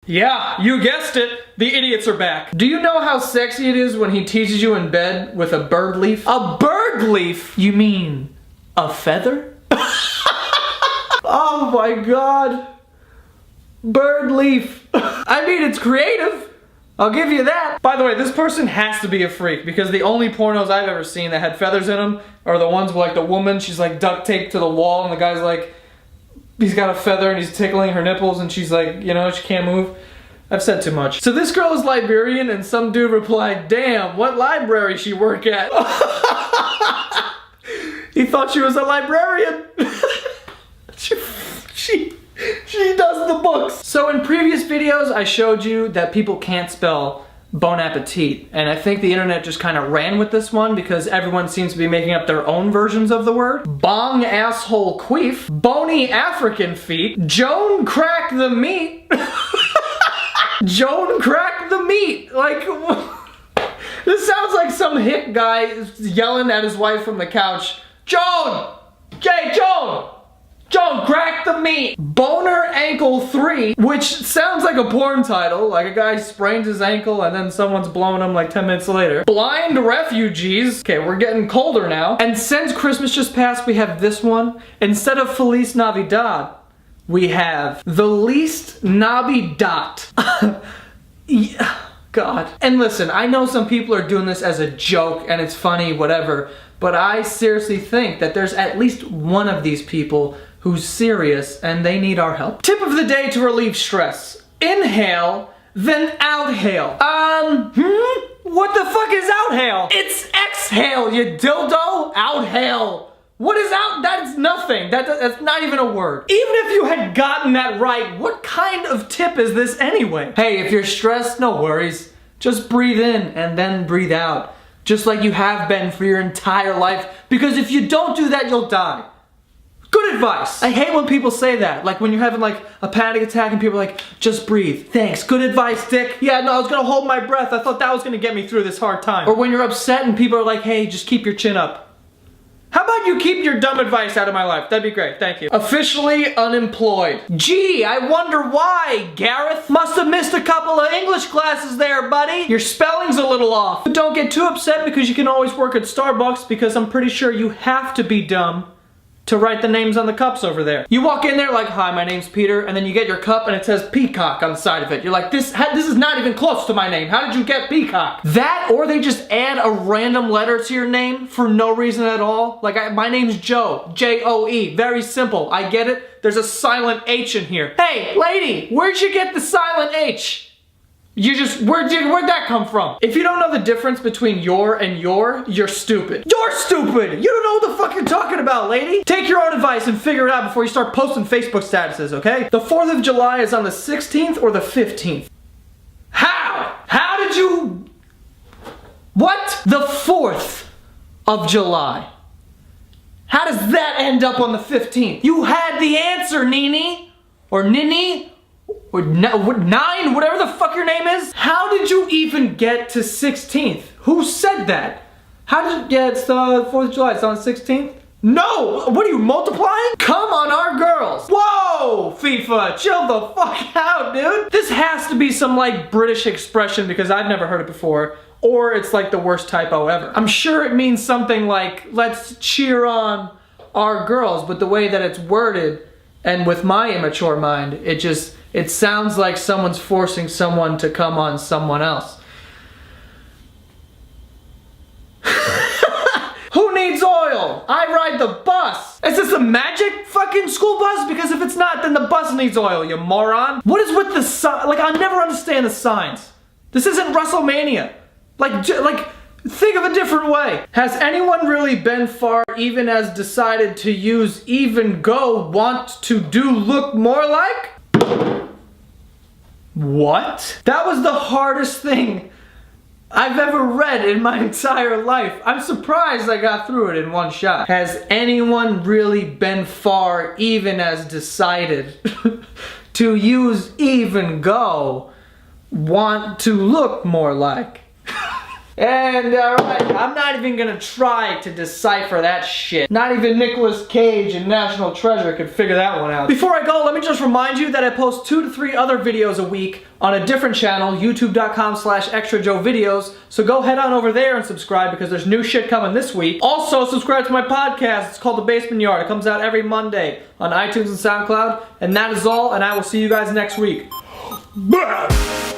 Yeah, you guessed it. The idiots are back. Do you know how sexy it is when he teases you in bed with a bird leaf? A bird leaf? You mean a feather? Oh my god. Bird leaf. I mean, it's creative. I'll give you that. By the way, this person has to be a freak because the only pornos I've ever seen that had feathers in them are the ones where like the woman, she's like duct taped to the wall and the guy's like, he's got a feather and he's tickling her nipples and she's like, you know, she can't move. I've said too much. So this girl is Liberian and some dude replied, damn, what library she work at? He thought she was a librarian. She does the books. So in previous videos, I showed you that people can't spell bon appetit. And I think the internet just kind of ran with this one because everyone seems to be making up their own versions of the word. Bong asshole queef. Bony African feet. Joan crack the meat. Joan crack the meat. Like, this sounds like some hick guy yelling at his wife from the couch. Joan! Jay, Joan! Joan, crack the meat! Boner Ankle 3, which sounds like a porn title, like a guy sprains his ankle and then someone's blowing him like 10 minutes later. Blind Refugees. Okay, we're getting colder now. And since Christmas just passed, we have this one. Instead of Feliz Navidad, we have the least Navidad. Yeah, God. And listen, I know some people are doing this as a joke and it's funny, whatever, but I seriously think that there's at least one of these people who's serious and they need our help. Tip of the day to relieve stress. Inhale, then outhale. What the fuck is outhale? It's exhale, you dildo. Outhale. What is out? That's nothing. That's not even a word. Even if you had gotten that right, what kind of tip is this anyway? Hey, if you're stressed, no worries. Just breathe in and then breathe out. Just like you have been for your entire life. Because if you don't do that, you'll die. Good advice. I hate when people say that. Like when you're having like a panic attack and people are like, just breathe. Thanks. Good advice, Dick. Yeah, no, I was gonna hold my breath. I thought that was gonna get me through this hard time. Or when you're upset and people are like, hey, just keep your chin up. How about you keep your dumb advice out of my life? That'd be great, thank you. Officially unemployed. Gee, I wonder why, Gareth. Must have missed a couple of English classes there, buddy. Your spelling's a little off. But don't get too upset because you can always work at Starbucks because I'm pretty sure you have to be dumb to write the names on the cups over there. You walk in there like, hi, my name's Peter, and then you get your cup and it says Peacock on the side of it. You're like, this is not even close to my name. How did you get Peacock? That, or they just add a random letter to your name for no reason at all. Like, my name's Joe, J-O-E, very simple. I get it. There's a silent H in here. Hey, lady, where'd you get the silent H? Where'd that come from? If you don't know the difference between your and you're stupid. You're stupid! You don't know what the fuck you're talking about, lady! Take your own advice and figure it out before you start posting Facebook statuses, okay? The 4th of July is on the 16th or the 15th? How? How did you... What? The 4th of July. How does that end up on the 15th? You had the answer, Nini! Or Nini? Or 9, whatever the fuck your name is. How did you even get to 16th? Who said that? Yeah, it's the 4th of July, it's on the 16th? No, what are you, multiplying? Come on, our girls. Whoa, FIFA, chill the fuck out, dude. This has to be some like British expression because I've never heard it before. Or it's like the worst typo ever. I'm sure it means something like, let's cheer on our girls, but the way that it's worded, and with my immature mind, it sounds like someone's forcing someone to come on someone else. Who needs oil? I ride the bus. Is this a magic fucking school bus? Because if it's not, then the bus needs oil, you moron. What is with the sign? Like, I never understand the signs. This isn't WrestleMania. Like, think of a different way. Has anyone really been far even as decided to use even go want to do look more like? What? That was the hardest thing I've ever read in my entire life. I'm surprised I got through it in one shot. Has anyone really been far even as decided to use even go want to look more like? And alright, I'm not even gonna try to decipher that shit. Not even Nicolas Cage and National Treasure could figure that one out. Before I go, let me just remind you that I post 2 to 3 other videos a week on a different channel, youtube.com/extrajoevideos. So go head on over there and subscribe because there's new shit coming this week. Also, subscribe to my podcast. It's called The Basement Yard. It comes out every Monday on iTunes and SoundCloud. And that is all, and I will see you guys next week. Bye!